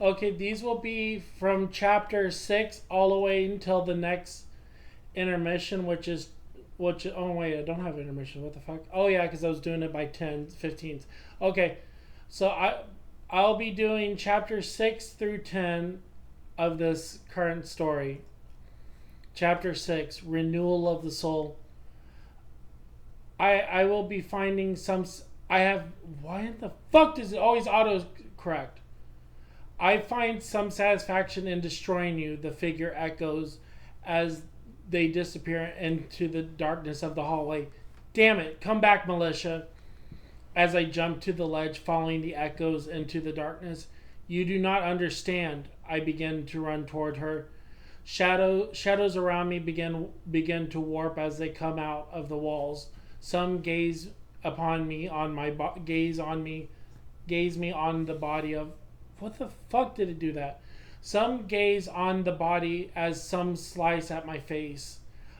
Okay, these will be from chapter 6 all the way until the next intermission, which oh wait, I don't have intermission. What the fuck? Oh yeah, because I was doing it by 10s, 15s. Okay, so I'll be doing chapter 6 through 10 of this current story. Chapter 6, Renewal of the Soul. I will be finding some. I have. Why in the fuck does it always auto correct? I find some satisfaction in destroying you, the figure echoes as they disappear into the darkness of the hallway. Damn it, come back, militia. As I jump to the ledge, following the echoes into the darkness. You do not understand. I begin to run toward her. Shadows around me begin to warp as they come out of the walls. Some gaze upon me on my gaze me on the body of. What the fuck did it do that? Some gaze on the body as some slice at my face.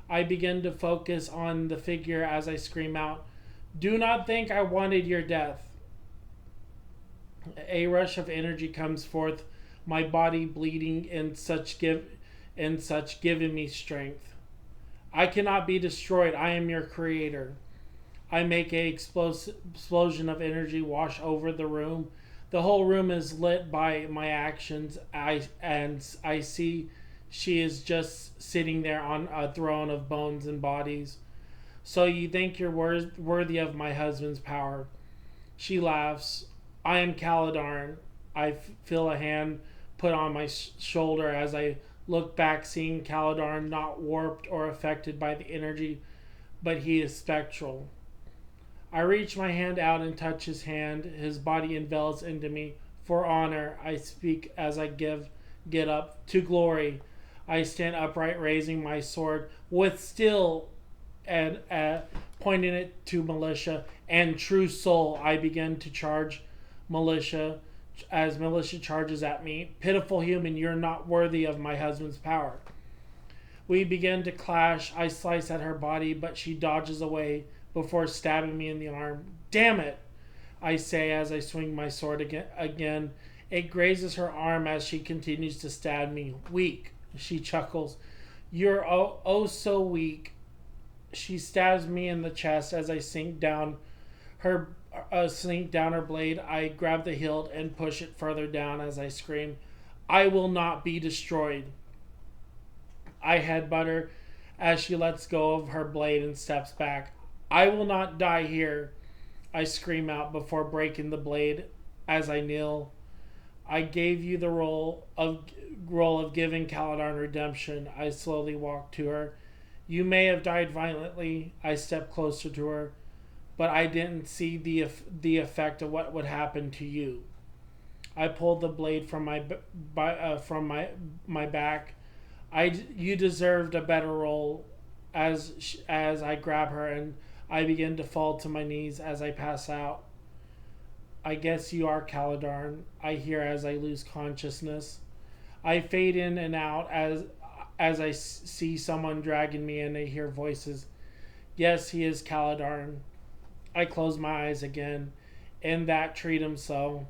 I begin to focus on the figure as I scream out, "Do not think I wanted your death." A rush of energy comes forth, my body bleeding in such giving me strength. I cannot be destroyed. I am your creator. I make a explosion of energy wash over the room. The whole room is lit by my actions. I see she is just sitting there on a throne of bones and bodies. So you think you're worthy of my husband's power? She laughs. I am Caladarn. I feel a hand put on my shoulder as I look back, seeing Caladarn not warped or affected by the energy, but he is spectral. I reach my hand out and touch his hand. His body envelops into me. For honor, I speak as I get up. To glory, I stand upright, raising my sword with steel and pointing it to Militia. And true soul, I begin to charge Militia as Militia charges at me. Pitiful human, you're not worthy of my husband's power. We begin to clash. I slice at her body, but she dodges away before stabbing me in the arm. Damn it, I say as I swing my sword again. It grazes her arm as she continues to stab me. Weak, she chuckles. You're oh so weak. She stabs me in the chest as I sink down her blade. I grab the hilt and push it further down as I scream, I will not be destroyed. I headbutt her as she lets go of her blade and steps back. I will not die here, I scream out before breaking the blade as I kneel. I gave you the role of giving Caladarn redemption. I slowly walk to her. You may have died violently. I step closer to her, but I didn't see the effect of what would happen to you. I pulled the blade from my back. You deserved a better role. As I grab her and I begin to fall to my knees as I pass out. I guess you are Caladarn, I hear as I lose consciousness. I fade in and out as I see someone dragging me and I hear voices. Yes, he is Caladarn. I close my eyes again, and that treat him so.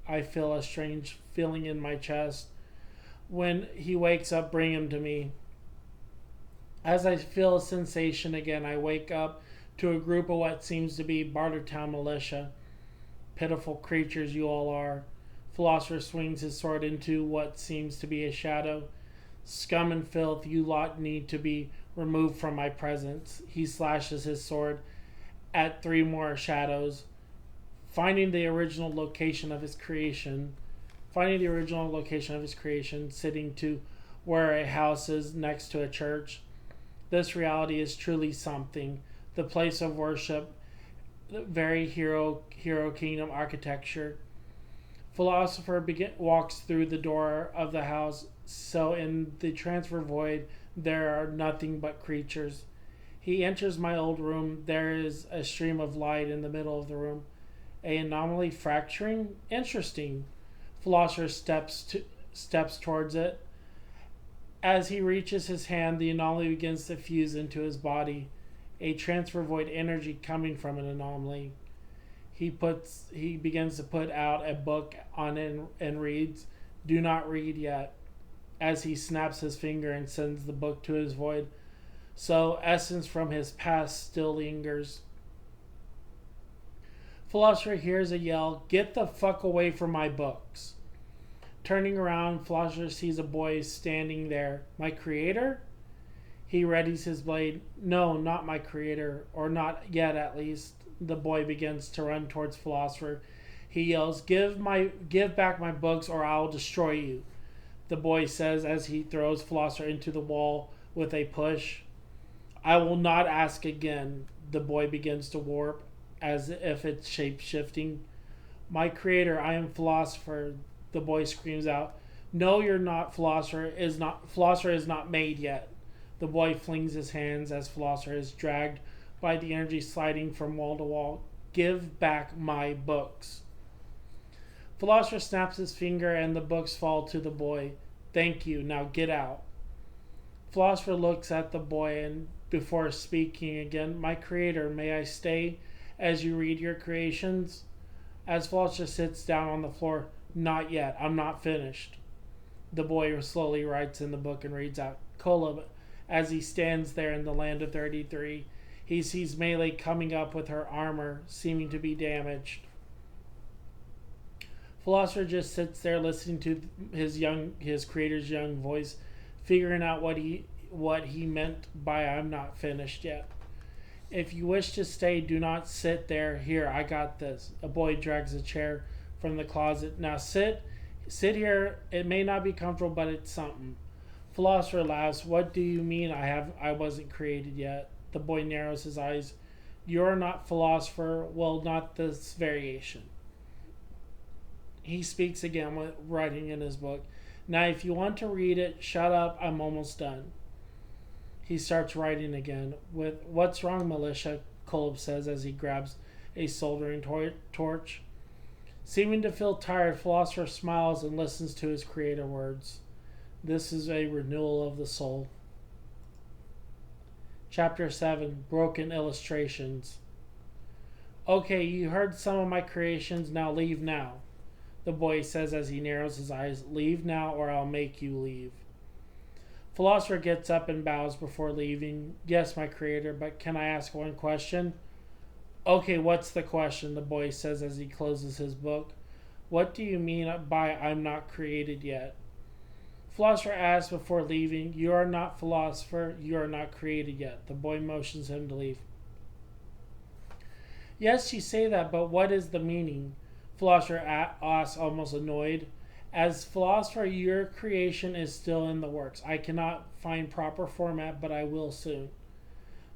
I feel a strange feeling in my chest. When he wakes up, bring him to me. As I feel a sensation again, I wake up to a group of what seems to be Bartertown militia. Pitiful creatures you all are. Philosopher swings his sword into what seems to be a shadow. Scum and filth, you lot need to be removed from my presence. He slashes his sword at 3 more shadows. Finding the original location of his creation, sitting to where a house is next to a church. This reality is truly something. The place of worship, very hero kingdom architecture. Philosopher walks through the door of the house, so in the transfer void there are nothing but creatures. He enters my old room. There is a stream of light in the middle of the room. A anomaly fracturing? Interesting. Philosopher steps towards it. As he reaches his hand, the anomaly begins to fuse into his body. A transfer void energy coming from an anomaly. He begins to put out a book on it and reads, "Do not read yet," as he snaps his finger and sends the book to his void. So essence from his past still lingers. Philosopher hears a yell, "Get the fuck away from my books." Turning around, Philosopher sees a boy standing there. "My creator?" He readies his blade. "No, not my creator, or not yet at least." The boy begins to run towards Philosopher. He yells, give back my books or I'll destroy you," the boy says as he throws Philosopher into the wall with a push. "I will not ask again." The boy begins to warp as if it's shape-shifting. "My creator, I am Philosopher," the boy screams out. "No, you're not. Philosopher is not made yet." The boy flings his hands as Philosopher is dragged by the energy sliding from wall to wall. "Give back my books." Philosopher snaps his finger and the books fall to the boy. "Thank you. Now get out." Philosopher looks at the boy and before speaking again, "My creator, may I stay as you read your creations?" As Philosopher sits down on the floor, "Not yet. I'm not finished." The boy slowly writes in the book and reads out, "Kolob." As he stands there in the land of 33, he sees Melee coming up with her armor, seeming to be damaged. Philosopher just sits there listening to his creator's young voice, figuring out what he meant by "I'm not finished yet." "If you wish to stay, do not sit there. Here, I got this." A boy drags a chair from the closet. "Now sit here. It may not be comfortable, but it's something." Philosopher laughs. "What do you mean I wasn't created yet?" The boy narrows his eyes. "You're not Philosopher. Well, not this variation." He speaks again with writing in his book. "Now, if you want to read it, shut up. I'm almost done." He starts writing again. With "What's wrong, Militia?" Kolob says as he grabs a soldering torch. Seeming to feel tired, Philosopher smiles and listens to his creator words. This is a renewal of the soul. Chapter 7, Broken Illustrations. "Okay, you heard some of my creations, now leave now," the boy says as he narrows his eyes. "Leave now or I'll make you leave." Philosopher gets up and bows before leaving. "Yes, my creator, but can I ask one question?" "Okay, what's the question?" the boy says as he closes his book. "What do you mean by I'm not created yet?" Philosopher asks before leaving. "You are not Philosopher. You are not created yet." The boy motions him to leave. "Yes, you say that, but what is the meaning?" Philosopher asks, almost annoyed. "As Philosopher, your creation is still in the works. I cannot find proper format, but I will soon."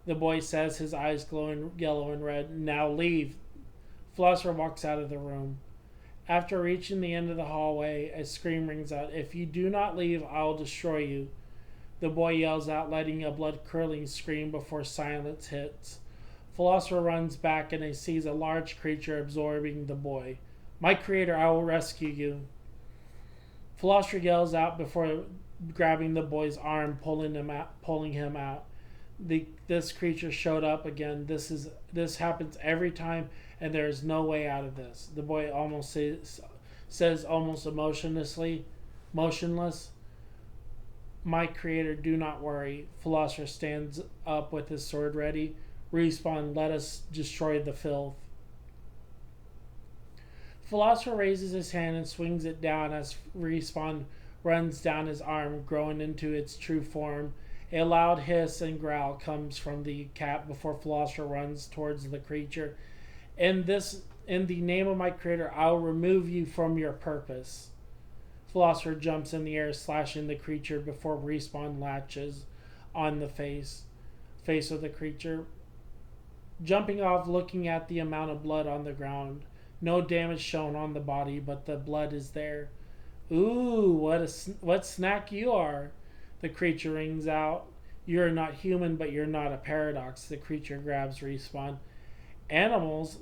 The boy says, his eyes glowing yellow and red. "Now leave." Philosopher walks out of the room. After reaching the end of the hallway, a scream rings out. "If you do not leave, I'll destroy you." The boy yells out, letting a blood-curdling scream before silence hits. Philosopher runs back and he sees a large creature absorbing the boy. "My creator, I will rescue you." Philosopher yells out before grabbing the boy's arm, pulling him out. This creature showed up again. This happens every time, and there is no way out of this. The boy almost says almost motionless. "My creator, do not worry." Philosopher stands up with his sword ready. "Respawn, let us destroy the filth." Philosopher raises his hand and swings it down as Respawn runs down his arm, growing into its true form. A loud hiss and growl comes from the cat before Philosopher runs towards the creature. In the name of my creator, I will remove you from your purpose." Philosopher jumps in the air, slashing the creature before Respawn latches on the face of the creature. Jumping off, looking at the amount of blood on the ground. No damage shown on the body, but the blood is there. "Ooh, what snack you are!" The creature rings out. "You're not human, but you're not a paradox." The creature grabs Respawn. "Animals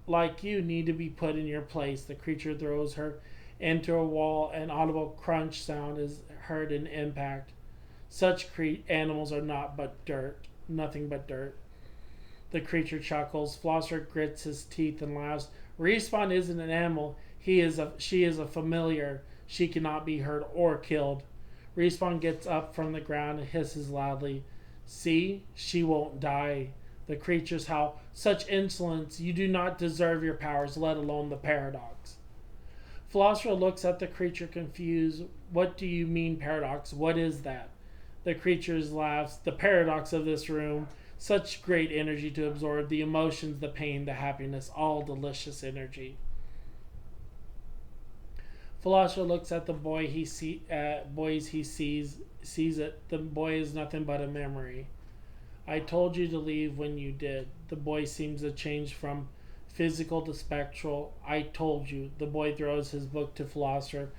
like you need to be put in your place." The creature throws her into a wall. An audible crunch sound is heard in impact. "Such animals are nothing but dirt." The creature chuckles. Philosopher grits his teeth and laughs. Respawn isn't an animal. She is a familiar. She cannot be hurt or killed. Respawn gets up from the ground and hisses loudly. See, she won't die. The creatures howl. Such insolence! You do not deserve your powers, let alone the paradox. Philosopher looks at the creature confused. What do you mean, paradox? What is that? The creature laughs. The paradox of this room. Such great energy to absorb. The emotions, the pain, the happiness. All delicious energy. Philosopher looks at the boy he sees it. The boy is nothing but a memory. I told you to leave when you did. The boy seems to change from physical to spectral. I told you. The boy throws his book to Philosopher.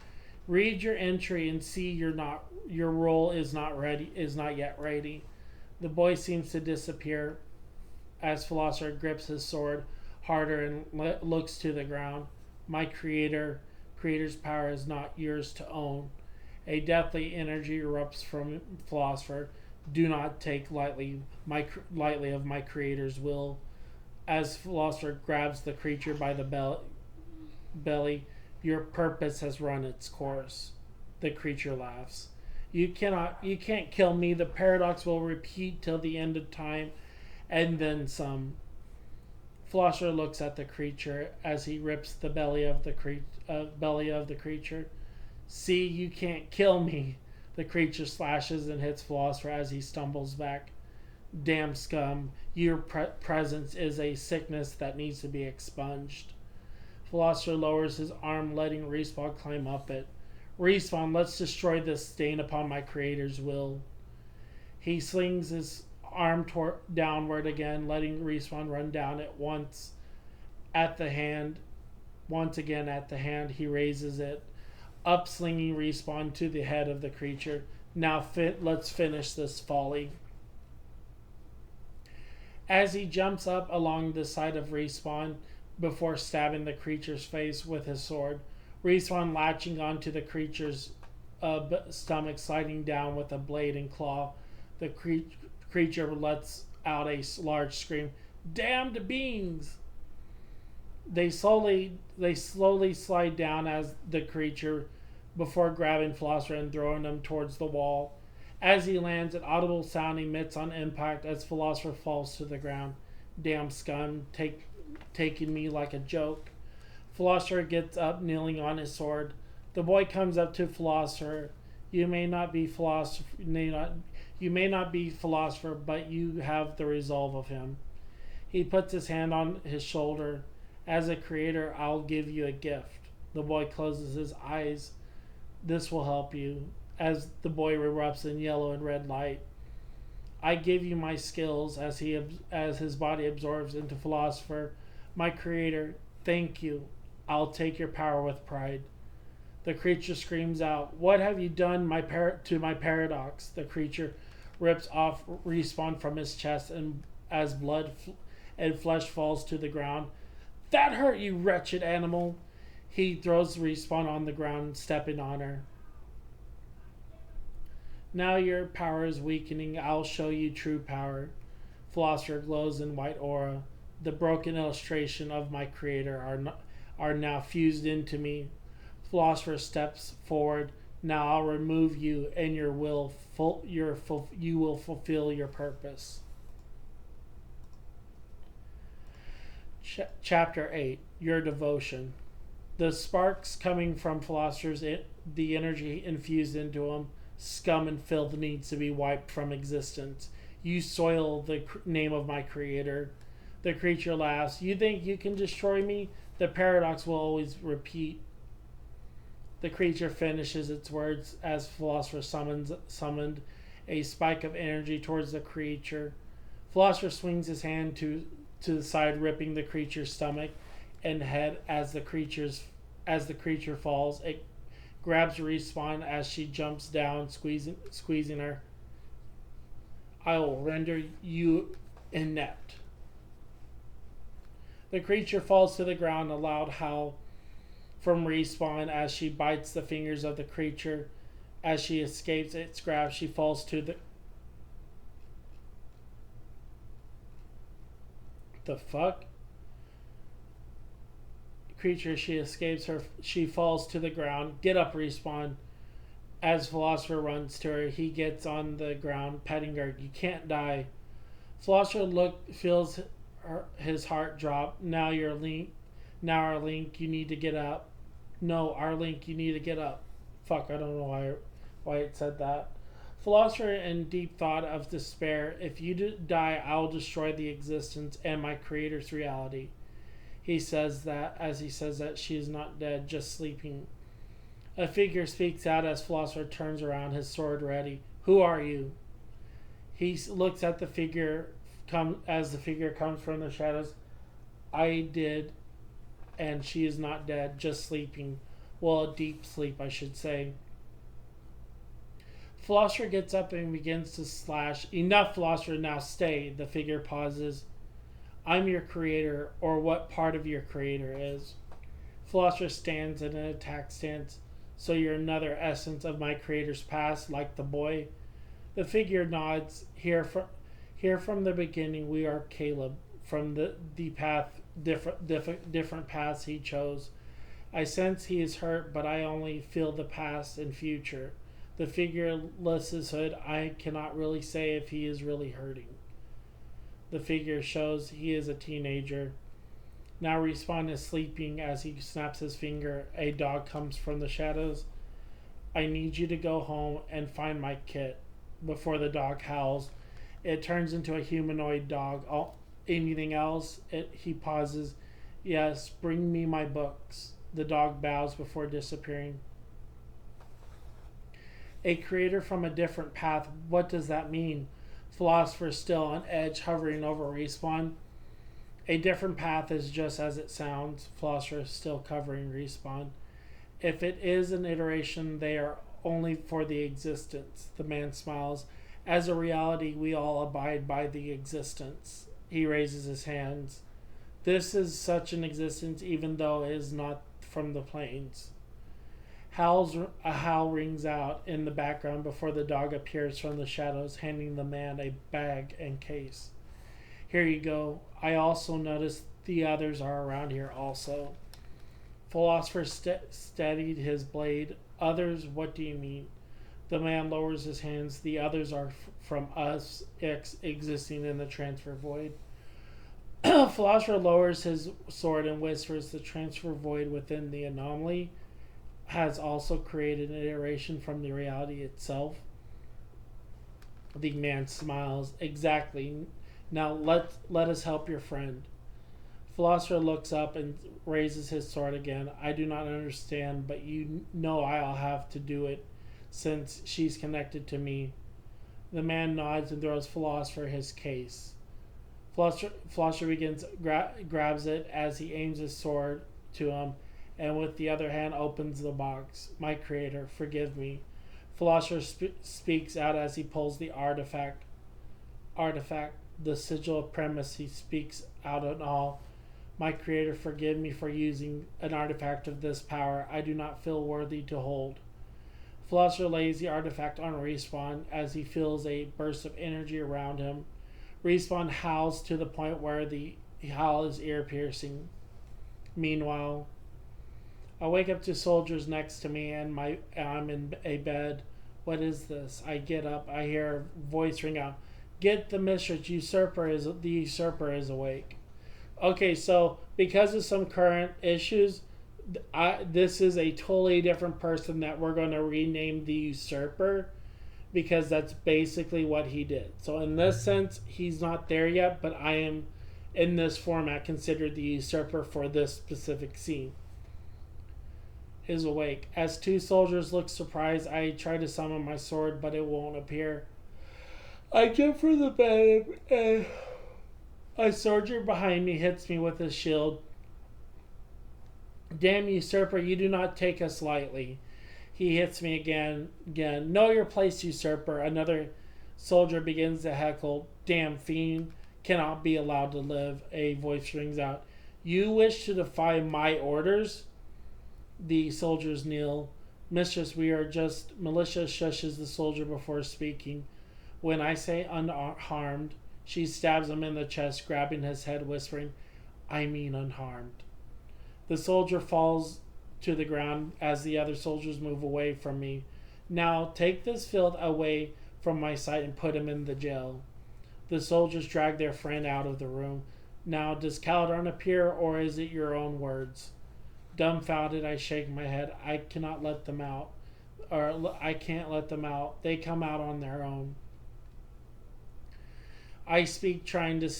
Read your entry and see your role is not yet ready. The boy seems to disappear as Philosopher grips his sword harder and looks to the ground. My creator's power is not yours to own. A deathly energy erupts from Philosopher. Do not take lightly of my creator's will. As Philosopher grabs the creature by the belly, your purpose has run its course. The creature laughs. You can't kill me. The paradox will repeat till the end of time, and then some. Philosopher looks at the creature as he rips the belly of the creature. See, you can't kill me. The creature slashes and hits Philosopher as he stumbles back. Damn scum, your presence is a sickness that needs to be expunged. Philosopher lowers his arm, letting Respawn climb up it. Respawn, let's destroy this stain upon my creator's will. He slings his arm downward again, letting Respawn run down at once. Once again at the hand, he raises it, upslinging Respawn to the head of the creature. Now let's finish this folly. As he jumps up along the side of Respawn before stabbing the creature's face with his sword, Respawn latching onto the creature's stomach, sliding down with a blade and claw. The creature lets out a large scream. Damned beings! They slowly slide down as the creature before grabbing Philosopher and throwing him towards the wall. As he lands, an audible sound emits on impact as Philosopher falls to the ground. Damn scum, taking me like a joke. Philosopher gets up, kneeling on his sword. The boy comes up to Philosopher. You may not be Philosopher, but you have the resolve of him. He puts his hand on his shoulder. As a creator, I'll give you a gift. The boy closes his eyes. This will help you. As the boy erupts in yellow and red light. I give you my skills as his body absorbs into Philosopher. My creator, thank you. I'll take your power with pride. The creature screams out, what have you done to my paradox? The creature rips off Respawn from his chest and as blood and flesh falls to the ground. That hurt, you wretched animal. He throws Respawn on the ground, stepping on her. Now your power is weakening. I'll show you true power. Philosopher glows in white aura. The broken illustration of my creator are now fused into me. Philosopher steps forward. Now I'll remove you, and you will fulfill your purpose. Chapter 8. Your devotion. The sparks coming from Philosopher's the energy infused into him. Scum and filth needs to be wiped from existence. You soil the name of my creator. The creature laughs. You think you can destroy me? The paradox will always repeat. The creature finishes its words as Philosopher summoned a spike of energy towards the creature. Philosopher swings his hand to the side, ripping the creature's stomach and head as the creature falls. It grabs Respawn as she jumps down, squeezing her. I will render you inept. The creature falls to the ground, a loud howl from Respawn as she bites the fingers of the creature. As she escapes its grasp, she falls to the fuck? creature, she escapes her. She falls to the ground. Get up, Respawn. As Philosopher runs to her, he gets on the ground, petting her. You can't die. Philosopher feels his heart drop. Now you're Link. Now our Link, you need to get up. No, our Link, you need to get up. Fuck, I don't know why it said that. Philosopher in deep thought of despair. If you die, I will destroy the existence and my creator's reality. He says that as he says that she is not dead, just sleeping. A figure speaks out as Philosopher turns around, his sword ready. Who are you? He looks at the figure as the figure comes from the shadows. I did, and she is not dead, just sleeping. Well, a deep sleep, I should say. Philosopher gets up and begins to slash. Enough, Philosopher, now stay. The figure pauses. I'm your creator, or what part of your creator is. Philosopher stands in an attack stance. So you're another essence of my creator's past, like the boy? The figure nods. Here from the beginning, we are Caleb. From the path, different paths he chose. I sense he is hurt, but I only feel the past and future. The figure lifts his hood. I cannot really say if he is really hurting. The figure shows he is a teenager. Now Respawn is sleeping as he snaps his finger. A dog comes from the shadows. I need you to go home and find my kit. Before the dog howls, it turns into a humanoid dog. Anything else? He pauses. Yes, bring me my books. The dog bows before disappearing. A creator from a different path. What does that mean? Philosopher still on edge, hovering over Respawn. A different path is just as it sounds. Philosopher still covering Respawn. If it is an iteration, they are only for the existence. The man smiles. As a reality, we all abide by the existence. He raises his hands. This is such an existence, even though it is not from the plains. A howl rings out in the background before the dog appears from the shadows, handing the man a bag and case. Here you go. I also noticed the others are around here also. Philosopher steadied his blade. Others, what do you mean? The man lowers his hands. The others are from us existing in the transfer void. Philosopher lowers his sword and whispers, the transfer void within the anomaly has also created an iteration from the reality itself. The man smiles. Exactly. Now let us help your friend. Philosopher looks up and raises his sword again. I do not understand, but you know I'll have to do it since she's connected to me. The man nods and throws Philosopher his case. Philosopher grabs it as he aims his sword to him, and with the other hand opens the box. My creator, forgive me. Philosopher speaks out as he pulls the artifact, the sigil of premise. He speaks out in all. My creator, forgive me for using an artifact of this power I do not feel worthy to hold. Philosopher lays the artifact on Respawn as he feels a burst of energy around him. Respawn howls to the point where the howl is ear-piercing. Meanwhile, I wake up to soldiers next to me and I'm in a bed. What is this? I get up. I hear a voice ring out. Get the mistress. The usurper is awake. Okay, so because of some current issues, this is a totally different person that we're going to rename the usurper, because that's basically what he did. So in this sense, he's not there yet, but I am, in this format, considered the usurper for this specific scene. Is awake. As two soldiers look surprised, I try to summon my sword, but it won't appear. I jump for the bed, and a soldier behind me hits me with his shield. Damn usurper, you do not take us lightly. He hits me again. Know your place, usurper. Another soldier begins to heckle. Damn fiend, cannot be allowed to live. A voice rings out. You wish to defy my orders? The soldiers kneel. Mistress, we are just... Militia shushes the soldier before speaking. When I say unharmed, she stabs him in the chest, grabbing his head, whispering, I mean unharmed. The soldier falls to the ground as the other soldiers move away from me. Now take this field away from my sight and put him in the jail. The soldiers drag their friend out of the room. Now, does Caladon appear, or is it your own words? Dumbfounded, I shake my head. I cannot let them out. Or I can't let them out. They come out on their own. I speak, trying to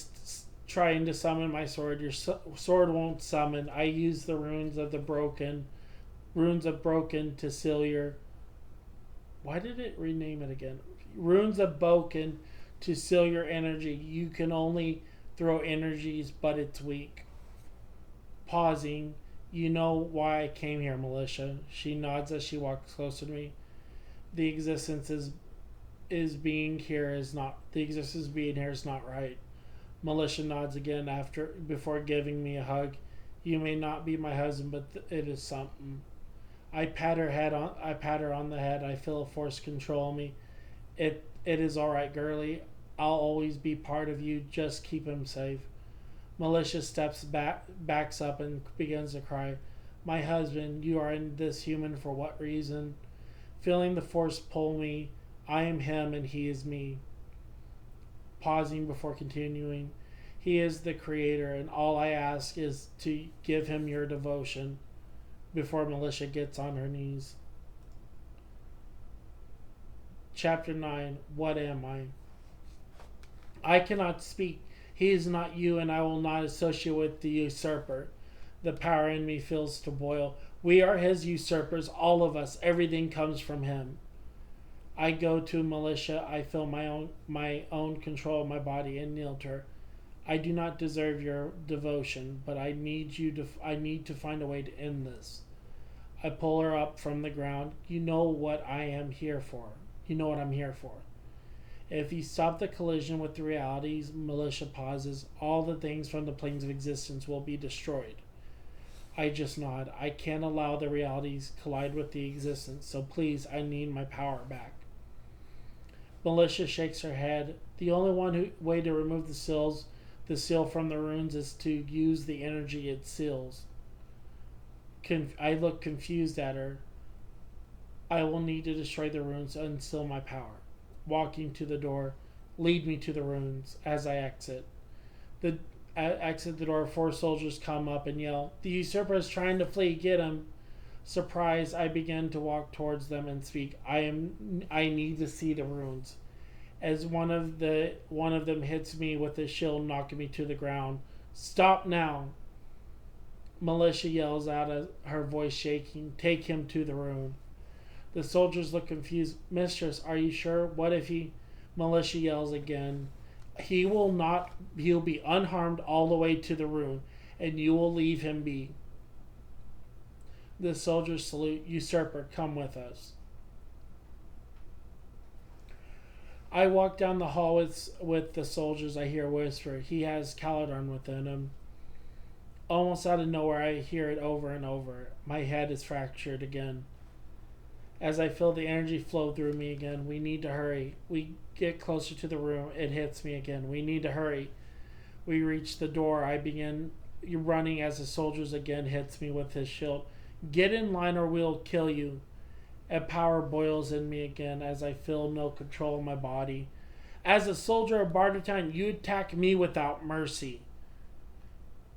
summon my sword. Your sword won't summon. I use the runes of broken to seal your... Why did it rename it again? Runes of Broken to seal your energy. You can only throw energies, but it's weak. Pausing. You know why I came here, Militia. She nods as she walks closer to me. The existence being here is not right. Militia nods again before giving me a hug. You may not be my husband, but it is something. I pat her on the head. I feel a force control me. It is all right, girlie. I'll always be part of you. Just keep him safe. Militia backs up and begins to cry. My husband, you are in this human for what reason? Feeling the force pull me. I am him and he is me. Pausing before continuing. He is the creator, and all I ask is to give him your devotion. Before Militia gets on her knees. Chapter 9. What am I? I cannot speak. He is not you, and I will not associate with the usurper. The power in me feels to boil. We are his usurpers, all of us. Everything comes from him. I go to Militia. I feel my own control of my body and kneel to her. I do not deserve your devotion, but I need to find a way to end this. I pull her up from the ground. You know what I am here for. You know what I'm here for. If you stop the collision with the realities, Militia pauses, all the things from the planes of existence will be destroyed. I just nod. I can't allow the realities collide with the existence, so please, I need my power back. Militia shakes her head. The only way to remove the seal from the runes is to use the energy it seals. I look confused at her. I will need to destroy the runes and seal my power. Walking to the door, lead me to the runes. As I exit the door, 4 soldiers come up and yell, "The usurper is trying to flee. Get him!" Surprised, I begin to walk towards them and speak. I need to see the runes. As one of them hits me with his shield, knocking me to the ground. Stop now! Militia yells out, her voice shaking. Take him to the room. The soldiers look confused. Mistress, are you sure? What if he... Militia yells again. He'll be unharmed all the way to the room, and you will leave him be. The soldiers salute. Usurper, come with us. I walk down the hall with the soldiers. I hear a whisper. He has Caladon within him. Almost out of nowhere, I hear it over and over. My head is fractured again. As I feel the energy flow through me again, we need to hurry. We get closer to the room. It hits me again. We need to hurry. We reach the door. I begin running as the soldiers again hits me with his shield. Get in line or we'll kill you. A power boils in me again as I feel no control of my body. As a soldier of Bartertown, you attack me without mercy.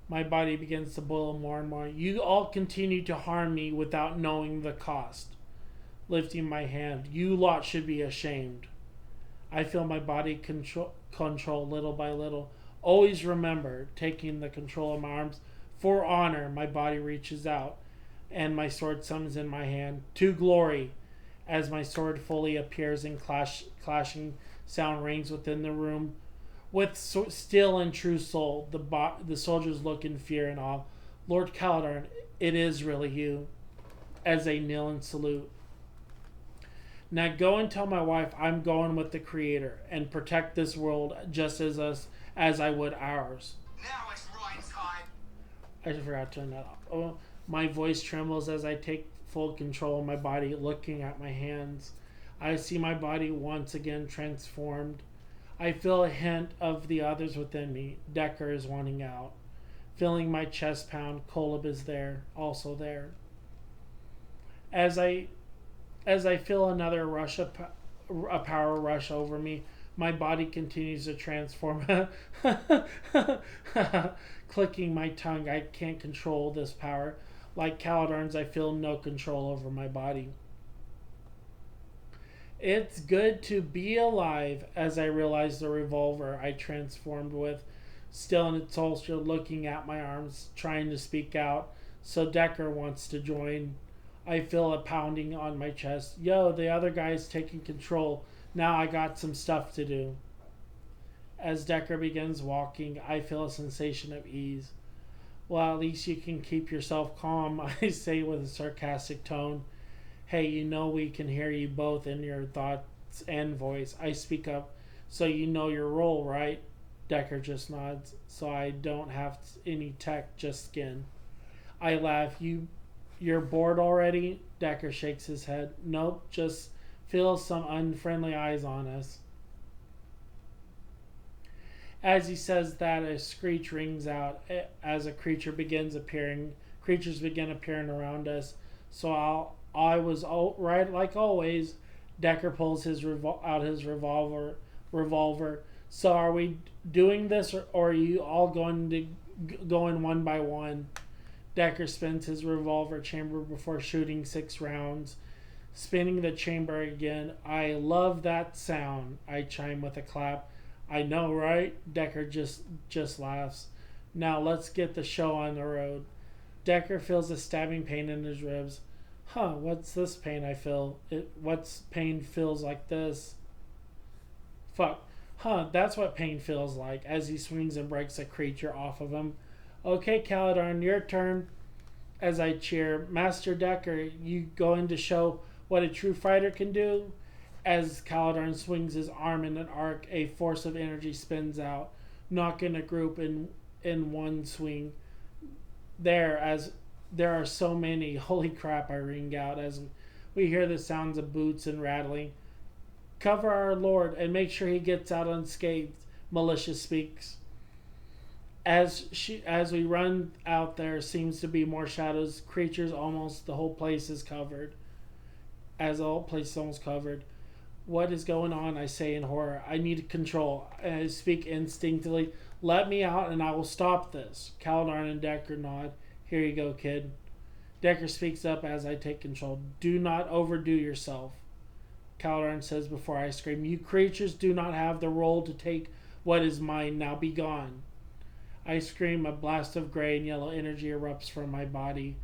My body begins to boil more and more. You all continue to harm me without knowing the cost. Lifting my hand, you lot should be ashamed. I feel my body control little by little. Always remember, taking the control of my arms. For honor, my body reaches out, and my sword summons in my hand. To glory, as my sword fully appears and clashing sound rings within the room. With still and true soul, the soldiers look in fear and awe. Lord Caladon, it is really you. As they kneel and salute. Now go and tell my wife I'm going with the Creator and protect this world just as I would ours. Now it's right time. I forgot to turn that off. Oh, my voice trembles as I take full control of my body, looking at my hands. I see my body once again transformed. I feel a hint of the others within me. Decker is wanting out. Feeling my chest pound, Kolob is there, also there. As I feel another rush of a power rush over me, my body continues to transform. Clicking my tongue, I can't control this power. Like Caladarn's, I feel no control over my body. It's good to be alive, as I realize the revolver I transformed with, still in its holster, looking at my arms, trying to speak out, so Decker wants to join. I feel a pounding on my chest. Yo, the other guy's taking control. Now I got some stuff to do. As Decker begins walking, I feel a sensation of ease. Well, at least you can keep yourself calm, I say with a sarcastic tone. Hey, you know we can hear you both in your thoughts and voice. I speak up, so you know your role, right? Decker just nods. So I don't have any tech, just skin. I laugh. You're bored already? Decker shakes his head. Nope, just feel some unfriendly eyes on us. As he says that, a screech rings out as a creature begins appearing. Creatures begin appearing around us. So I was right like always. Decker pulls out his revolver. So are we doing this, or are you all going one by one? Decker spins his revolver chamber before shooting 6 rounds, spinning the chamber again. I love that sound, I chime with a clap. I know, right? Decker just laughs. Now let's get the show on the road. Decker feels a stabbing pain in his ribs. What's this pain I feel? What's pain feels like this? Fuck. That's what pain feels like, as he swings and breaks a creature off of him. Okay, Caladarn, your turn. As I cheer, Master Decker, you going to show what a true fighter can do? As Caladarn swings his arm in an arc, a force of energy spins out, knocking a group in one swing. There are so many. Holy crap, I ring out as we hear the sounds of boots and rattling. Cover our lord and make sure he gets out unscathed, Militia speaks. As we run out, there seems to be more shadows, creatures, almost the whole place is covered. As the whole place is almost covered. What is going on? I say in horror. I need control. I speak instinctively. Let me out and I will stop this. Caladarn and Decker nod. Here you go, kid. Decker speaks up as I take control. Do not overdo yourself. Caladarn says before I scream, you creatures do not have the role to take what is mine. Now be gone. I scream. A blast of gray and yellow energy erupts from my body.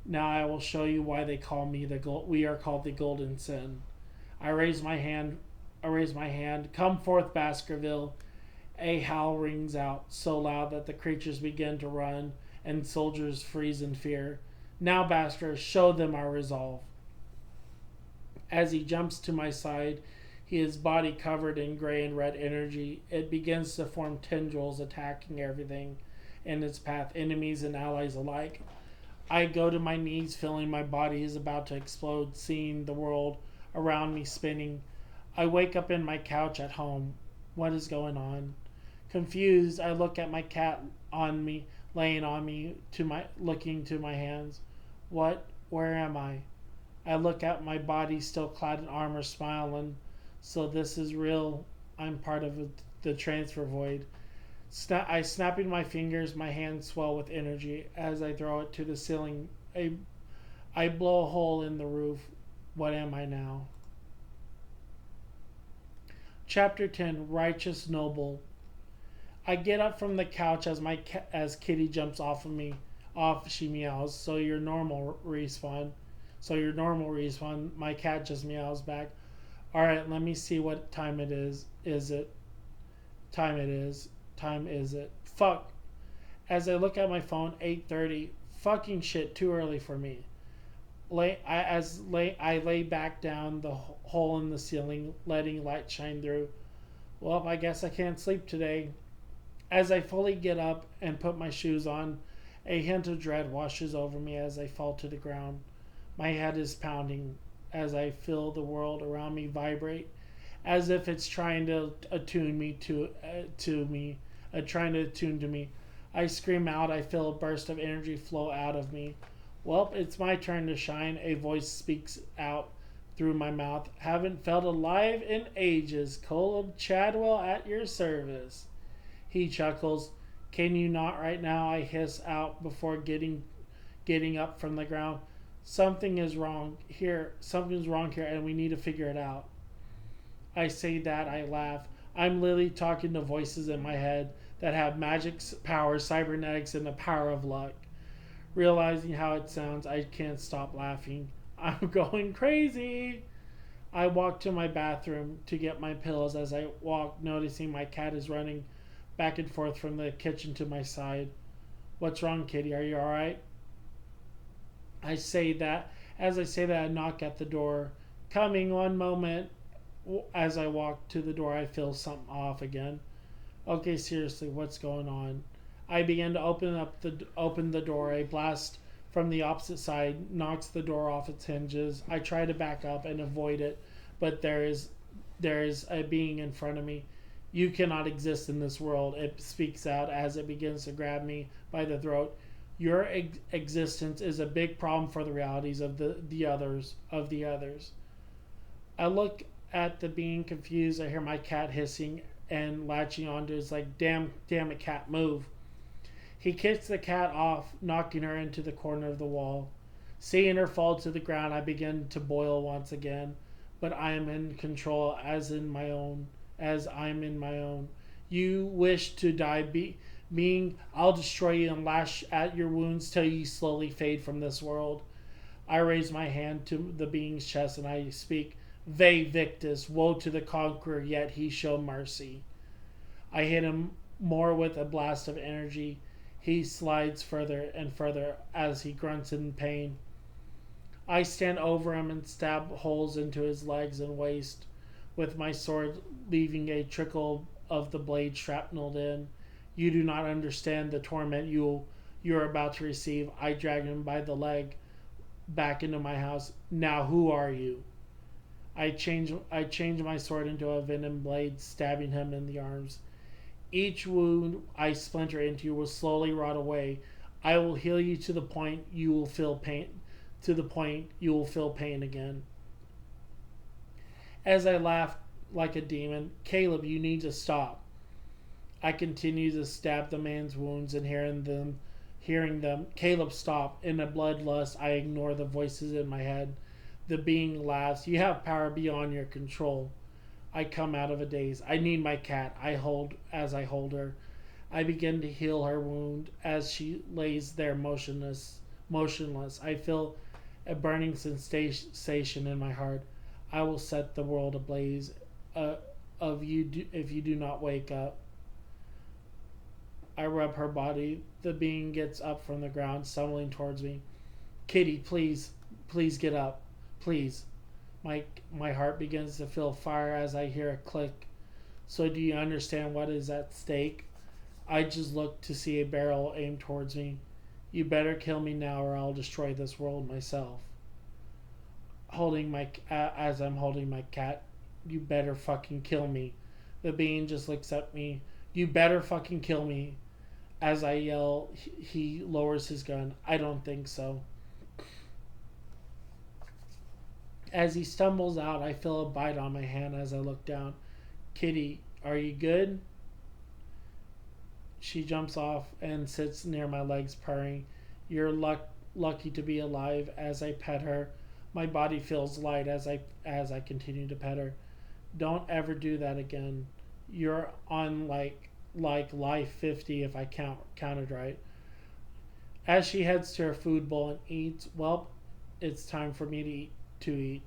Now I will show you why they call me we are called the Golden Sin. I raise my hand. Come forth, Baskerville. A howl rings out so loud that the creatures begin to run and soldiers freeze in fear. Now, Basker, show them our resolve. As he jumps to my side, his body covered in gray and red energy, it begins to form tendrils attacking everything in its path, enemies and allies alike. I go to my knees, feeling my body is about to explode, seeing the world around me spinning. I wake up in my couch at home. What is going on? Confused, I look at my cat on me, laying on me, looking to my hands. What? Where am I? I look at my body still clad in armor, smiling. So this is real. I'm part of the transfer void. I snapping my fingers, my hands swell with energy as I throw it to the ceiling. I blow a hole in the roof. What am I now? Chapter 10, Righteous Noble. I get up from the couch as Kitty jumps off of me. She meows. So your normal respawn. My cat just meows back. Alright, let me see what time it is. Time is it? Fuck. As I look at my phone, 8:30. Fucking shit, too early for me. I lay back down the hole in the ceiling, letting light shine through. Well, I guess I can't sleep today. As I fully get up and put my shoes on, a hint of dread washes over me as I fall to the ground. My head is pounding as I feel the world around me vibrate, as if it's trying to attune to me. I scream out. I feel a burst of energy flow out of me. Well, it's my turn to shine. A voice speaks out through my mouth. Haven't felt alive in ages. Caleb Chadwell at your service. He chuckles. Can you not right now? I hiss out before getting up from the ground. Something is wrong here. Something's wrong here, and we need to figure it out. I say that. I laugh. I'm Lillie talking to voices in my head that have magic powers, cybernetics, and the power of luck. Realizing how it sounds, I can't stop laughing. I'm going crazy. I walk to my bathroom to get my pillows. As I walk, noticing my cat is running back and forth from the kitchen to my side. What's wrong, kitty? Are you alright? As I say that, I knock at the door. Coming, one moment. As I walk to the door, I feel something off again. Okay, seriously, what's going on? I begin to open the door. A blast from the opposite side knocks the door off its hinges. I try to back up and avoid it, but there is a being in front of me. You cannot exist in this world. It speaks out as it begins to grab me by the throat. Your existence is a big problem for the realities of the others. I look at the being confused. I hear my cat hissing and latching onto it. It's like, damn it, cat, move. He kicks the cat off, knocking her into the corner of the wall. Seeing her fall to the ground, I begin to boil once again, but I am in control as I'm in my own. You wish to die being, I'll destroy you and lash at your wounds till you slowly fade from this world. I raise my hand to the being's chest and I speak, Ve Victus, woe to the conqueror, yet he show mercy. I hit him more with a blast of energy. He slides further and further as he grunts in pain. I stand over him and stab holes into his legs and waist with my sword, leaving a trickle of the blade shrapneled in. You do not understand the torment you're about to receive. I drag him by the leg back into my house. Now who are you? I change my sword into a venom blade, stabbing him in the arms. Each wound I splinter into will slowly rot away. I will heal you to the point you will feel pain. To the point you will feel pain again. As I laugh like a demon, Caleb, you need to stop. I continue to stab the man's wounds and hearing them. Caleb, stop. In a bloodlust, I ignore the voices in my head. The being laughs. You have power beyond your control. I come out of a daze. I need my cat. I hold her. I begin to heal her wound as she lays there motionless. I feel a burning sensation in my heart. I will set the world ablaze if you do not wake up. I rub her body. The being gets up from the ground, stumbling towards me. Kitty, please get up. Please. My heart begins to feel fire as I hear a click. So do you understand what is at stake? I just look to see a barrel aimed towards me. You better kill me now or I'll destroy this world myself. As I'm holding my cat, you better fucking kill me. The being just looks at me. You better fucking kill me. As I yell, he lowers his gun. I don't think so. As he stumbles out, I feel a bite on my hand as I look down. Kitty, are you good? She jumps off and sits near my legs, purring. You're lucky to be alive. As I pet her, my body feels light as I continue to pet her. Don't ever do that again. You're on like life 50 if I counted right. As she heads to her food bowl and eats, well, it's time for me to eat.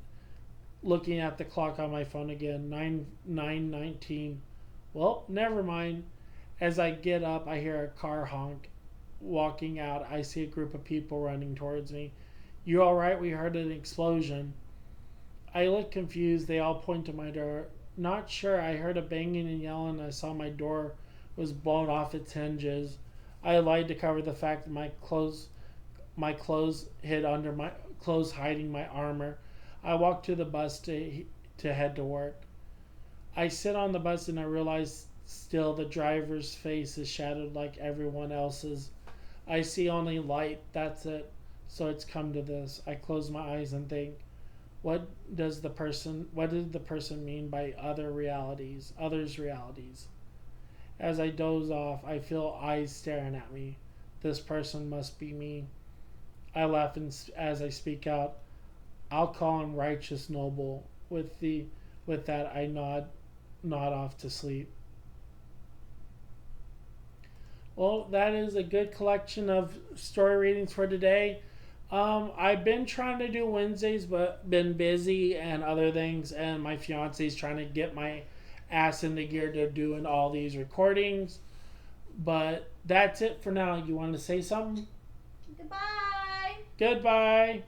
Looking at the clock on my phone again, 9:19. Well, never mind. As I get up, I hear a car honk. Walking out, I see a group of people running towards me. You alright? We heard an explosion. I look confused. They all point to my door. Not sure. I heard a banging and yelling. I saw my door was blown off its hinges. I lied to cover the fact that my clothes hid under my clothes, hiding my armor. I walk to the bus to head to work. I sit on the bus and I realize Still, the driver's face is shadowed like everyone else's. I see only light, that's it. So it's come to this. I close my eyes and think, what did the person mean by others' realities? As I doze off, I feel eyes staring at me. This person must be me. I laugh as I speak out. I'll call him Righteous Noble. With that, I nod off to sleep. Well, that is a good collection of story readings for today. I've been trying to do Wednesdays, but been busy and other things, and my fiance's trying to get my ass into gear to doing all these recordings. But that's it for now. You want to say something? Goodbye. Goodbye.